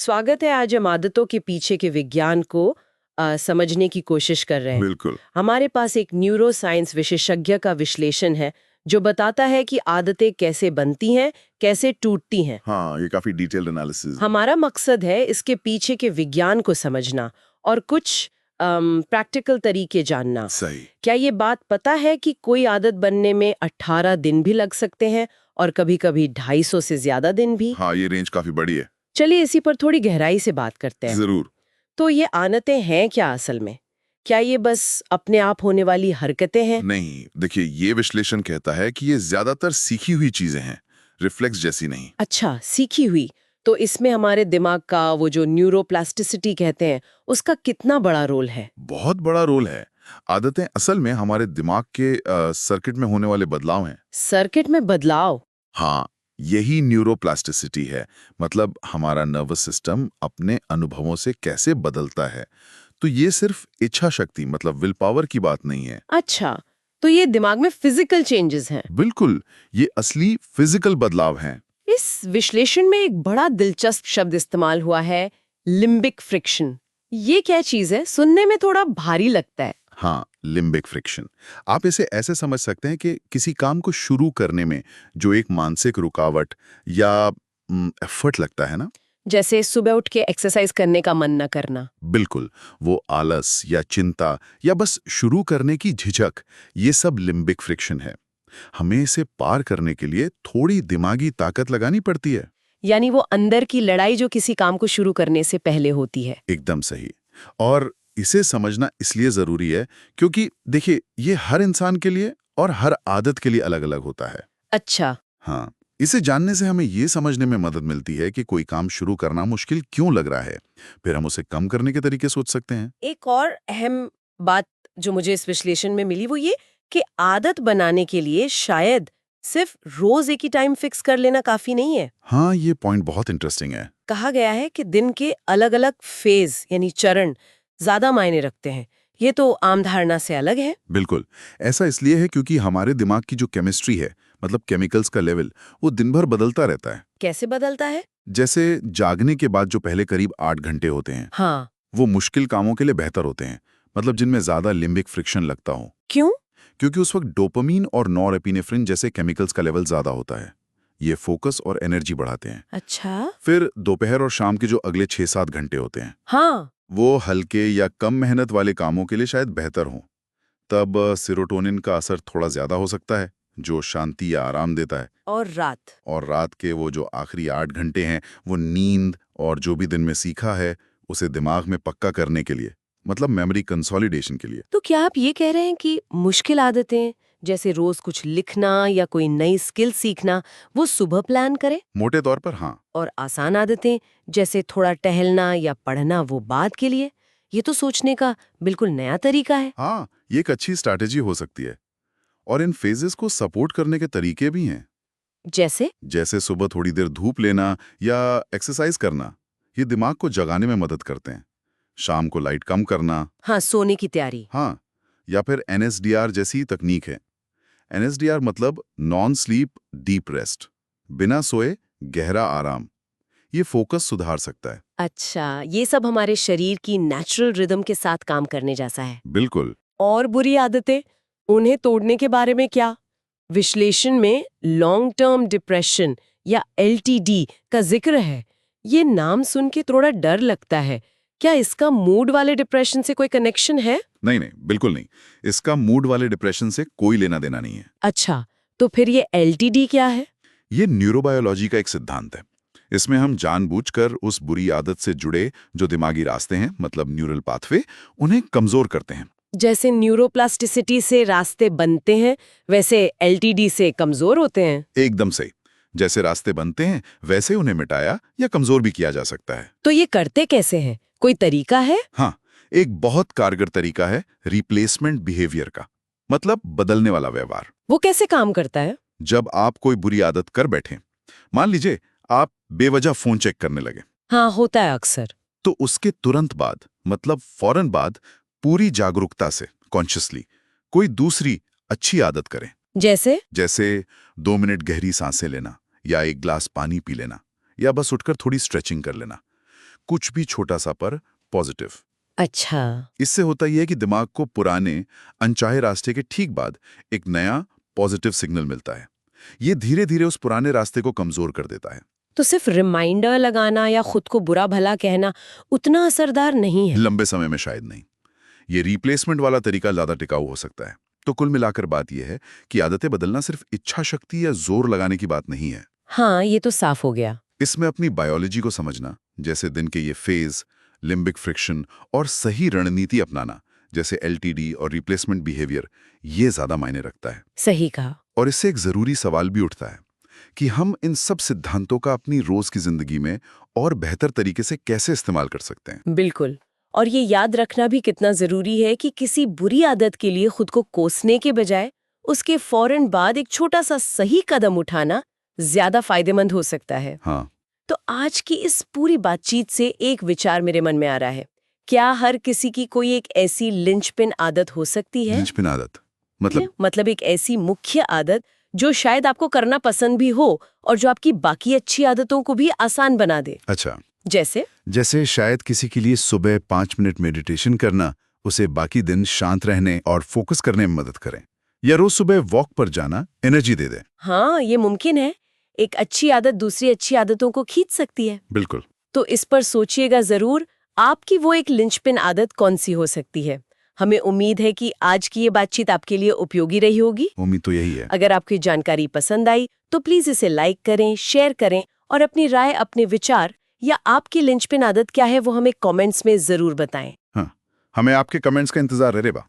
स्वागत है। आज हम आदतों के पीछे के विज्ञान को समझने की कोशिश कर रहे हैं। बिल्कुल। हमारे पास एक न्यूरो साइंस विशेषज्ञ का विश्लेषण है जो बताता है कि आदतें कैसे बनती हैं, कैसे टूटती हैं। हाँ, ये काफी डिटेल्ड एनालिसिस। हमारा मकसद है इसके पीछे के विज्ञान को समझना और कुछ प्रैक्टिकल तरीके जानना। सही। क्या ये बात पता है कि कोई आदत बनने में 18 दिन भी लग सकते हैं और कभी-कभी 250 से ज्यादा दिन भी? हाँ, ये रेंज काफी बड़ी है। चलिए इसी पर थोड़ी गहराई से बात करते हैं। जरूर। तो ये आदतें हैं क्या असल में? क्या ये बस अपने आप होने वाली हरकतें हैं? नहीं, देखिए ये विश्लेषण कहता है कि ये ज्यादातर सीखी हुई चीजें हैं, रिफ्लेक्स जैसी नहीं। अच्छा, सीखी हुई। तो इसमें हमारे दिमाग का वो जो न्यूरोप्लास्टिसिटी कहते हैं, उसका कितना बड़ा रोल है? बहुत बड़ा रोल है। आदतें असल में हमारे दिमाग के सर्किट में होने वाले बदलाव हैं। सर्किट में बदलाव? हाँ, यही न्यूरोप्लास्टिसिटी है। मतलब हमारा नर्वस सिस्टम अपने अनुभवों से कैसे बदलता है। तो ये सिर्फ इच्छा शक्ति मतलब विल पावर की बात नहीं है। अच्छा, तो ये दिमाग में फिजिकल चेंजेस हैं। बिल्कुल, ये असली फिजिकल बदलाव हैं। इस विश्लेषण में एक बड़ा दिलचस्प शब्द इस्तेमाल हुआ है, लिम्बिक फ्रिक्शन। ये क्या चीज है? सुनने में थोड़ा भारी लगता है। हाँ, लिम्बिक फ्रिक्शन। आप इसे ऐसे समझ सकते हैं कि किसी काम को शुरू करने में जो एक मानसिक रुकावट या एफर्ट लगता है ना। जैसे सुबह उठ के एक्सरसाइज करने का मन न करना। बिल्कुल, वो आलस या चिंता या बस शुरू करने की झिझक, ये सब लिम्बिक फ्रिक्शन है। हमें इसे पार करने के लिए थोड़ी दिमागी ताकत लगानी पड़ती है। यानी वो अंदर की लड़ाई जो किसी काम को शुरू करने से पहले होती है। एकदम सही। और इसे समझना इसलिए जरूरी है क्योंकि देखिए ये हर इंसान के लिए और हर आदत के लिए अलग-अलग होता है। अच्छा। हाँ, इसे जानने से हमें ये समझने में मदद मिलती है कि कोई काम शुरू करना मुश्किल क्यों लग रहा है। फिर हम उसे कम करने के तरीके सोच सकते हैं। एक और अहम बात जो मुझे इस विश्लेषण में मिली वो ये कि आदत बनाने के लिए शायद सिर्फ रोज एक ही टाइम फिक्स कर लेना काफी नहीं है। हाँ, ये पॉइंट बहुत इंटरेस्टिंग है। कहा गया है कि दिन के अलग-अलग फेज यानी चरण ज्यादा मायने रखते हैं। ये तो आम धारणा से अलग है। बिल्कुल, ऐसा इसलिए है क्योंकि हमारे दिमाग की जो केमिस्ट्री है, मतलब केमिकल्स का लेवल, वो दिन भर बदलता रहता है। कैसे बदलता है? जैसे जागने के बाद जो पहले करीब 8 घंटे होते हैं, हाँ। वो मुश्किल कामों के लिए बेहतर होते हैं, मतलब जिनमें ज्यादा लिम्बिक फ्रिक्शन लगता हो। क्यों? क्योंकि उस वक्त डोपामीन और नॉरएपिनेफ्रिन जैसे केमिकल्स का लेवल ज्यादा होता है। ये फोकस और एनर्जी बढ़ाते हैं। अच्छा। फिर दोपहर और शाम के जो अगले 6-7 घंटे होते हैं, हाँ। वो हल्के या कम मेहनत वाले कामों के लिए शायद बेहतर हों। तब सेरोटोनिन का असर थोड़ा ज्यादा हो सकता है, जो शांति या आराम देता है। और रात? और रात के वो जो आखिरी 8 घंटे हैं, वो नींद और जो भी दिन में सीखा है, उसे दिमाग में पक्का करने के लिए, मतलब मेमोरी कंसोलिडेशन के लिए। तो क्या आप ये कह रहे हैं कि मुश्किल आदतें जैसे रोज कुछ लिखना या कोई नई स्किल सीखना वो सुबह प्लान करें मोटे तौर पर हाँ। और आसान आदतें जैसे थोड़ा टहलना या पढ़ना वो बाद के लिए? ये तो सोचने का बिल्कुल नया तरीका है। हाँ, ये एक अच्छी स्ट्रैटेजी हो सकती है। और इन फेजेस को सपोर्ट करने के तरीके भी हैं। जैसे? जैसे सुबह थोड़ी देर धूप लेना या एक्सरसाइज करना, ये दिमाग को जगाने में मदद करते हैं। शाम को लाइट कम करना। हाँ, सोने की तैयारी। हाँ, या फिर एनएसडीआर जैसी तकनीक है। एनएसडीआर मतलब नॉन स्लीप डीप रेस्ट, बिना सोए गहरा आराम। ये फोकस सुधार सकता है। अच्छा, ये सब हमारे शरीर की नेचुरल रिदम के साथ काम करने जैसा है। बिल्कुल। और बुरी आदतें, उन्हें तोड़ने के बारे में क्या? विश्लेषण में लॉन्ग टर्म डिप्रेशन या एलटीडी का जिक्र है। ये नाम सुन के थोड़ा डर लगता है। क्या इसका मूड वाले डिप्रेशन से कोई कनेक्शन है? नहीं नहीं, बिल्कुल नहीं। इसका मूड वाले डिप्रेशन से कोई लेना देना नहीं है। अच्छा, तो फिर ये एलटीडी क्या है? ये न्यूरोबायोलॉजी का एक सिद्धांत है। इसमें हम जानबूझकर उस बुरी आदत से जुड़े जो दिमागी रास्ते हैं, मतलब न्यूरल पाथवे, उन्हें कमजोर करते हैं। जैसे न्यूरोप्लास्टिसिटी से रास्ते बनते हैं, वैसे एलटीडी से कमजोर होते हैं। एकदम सही। जैसे रास्ते बनते हैं, वैसे उन्हें मिटाया या कमजोर भी किया जा सकता है। तो ये करते कैसे हैं? कोई तरीका है? हाँ, एक बहुत कारगर तरीका है रिप्लेसमेंट बिहेवियर का, मतलब बदलने वाला व्यवहार। वो कैसे काम करता है? जब आप कोई बुरी आदत कर बैठे, मान लीजिए आप बेवजह फोन चेक करने लगे, हाँ, होता है अक्सर। तो उसके तुरंत बाद, मतलब फौरन बाद, पूरी जागरूकता से कॉन्शियसली कोई दूसरी अच्छी आदत करें। जैसे? जैसे 2 मिनट गहरी सांसें लेना, या एक ग्लास पानी पी लेना, या बस उठकर थोड़ी स्ट्रेचिंग कर लेना। कुछ भी छोटा सा पर पॉजिटिव। अच्छा। इससे होता यह है कि दिमाग को पुराने अनचाहे रास्ते के ठीक बाद एक नया पॉजिटिव सिग्नल मिलता है। ये धीरे धीरे उस पुराने रास्ते को कमजोर कर देता है। तो सिर्फ रिमाइंडर लगाना या खुद को बुरा भला कहना उतना असरदार नहीं है। लंबे समय में शायद नहीं। ये रिप्लेसमेंट वाला तरीका ज्यादा टिकाऊ हो सकता है। तो कुल मिलाकर बात यह है कि आदतें बदलना सिर्फ इच्छा शक्ति या जोर लगाने की बात नहीं है। हाँ, ये तो साफ हो गया। इसमें अपनी बायोलॉजी को समझना, जैसे दिन के ये फेज, लिम्बिक फ्रिक्शन, और सही रणनीति अपनाना, जैसे एलटीडी और रिप्लेसमेंट बिहेवियर, ये ज्यादा मायने रखता है। सही कहा। और इससे एक जरूरी सवाल भी उठता है कि हम इन सब सिद्धांतों का अपनी रोज की जिंदगी में और बेहतर तरीके से कैसे इस्तेमाल कर सकते हैं। बिल्कुल। और ये याद रखना भी कितना जरूरी है कि किसी बुरी आदत के लिए खुद को कोसने के बजाय उसके फौरन बाद एक छोटा सा सही कदम उठाना ज्यादा फायदेमंद हो सकता है। हाँ, तो आज की इस पूरी बातचीत से एक विचार मेरे मन में आ रहा है। क्या हर किसी की कोई एक ऐसी लिंचपिन आदत हो सकती है? लिंचपिन आदत मतलब एक ऐसी मुख्य आदत जो शायद आपको करना पसंद भी हो और जो आपकी बाकी अच्छी आदतों को भी आसान बना दे। अच्छा, जैसे शायद किसी के लिए सुबह 5 मिनट मेडिटेशन करना उसे बाकी दिन शांत रहने और फोकस करने में मदद करें, या रोज सुबह वॉक पर जाना एनर्जी दे दे। हाँ, ये मुमकिन है। एक अच्छी आदत दूसरी अच्छी आदतों को खींच सकती है। बिल्कुल। तो इस पर सोचिएगा जरूर, आपकी वो एक लिंचपिन आदत कौन सी हो सकती है। हमें उम्मीद है कि आज की ये बातचीत आपके लिए उपयोगी रही होगी। उम्मीद तो यही है। अगर आपकी जानकारी पसंद आई तो प्लीज इसे लाइक करें, शेयर करें और अपनी राय, अपने विचार या आपकी लिंचपिन आदत क्या है वो हमें कमेंट्स में जरूर बताएं। हाँ, हमें आपके कमेंट्स का इंतजार रहेगा।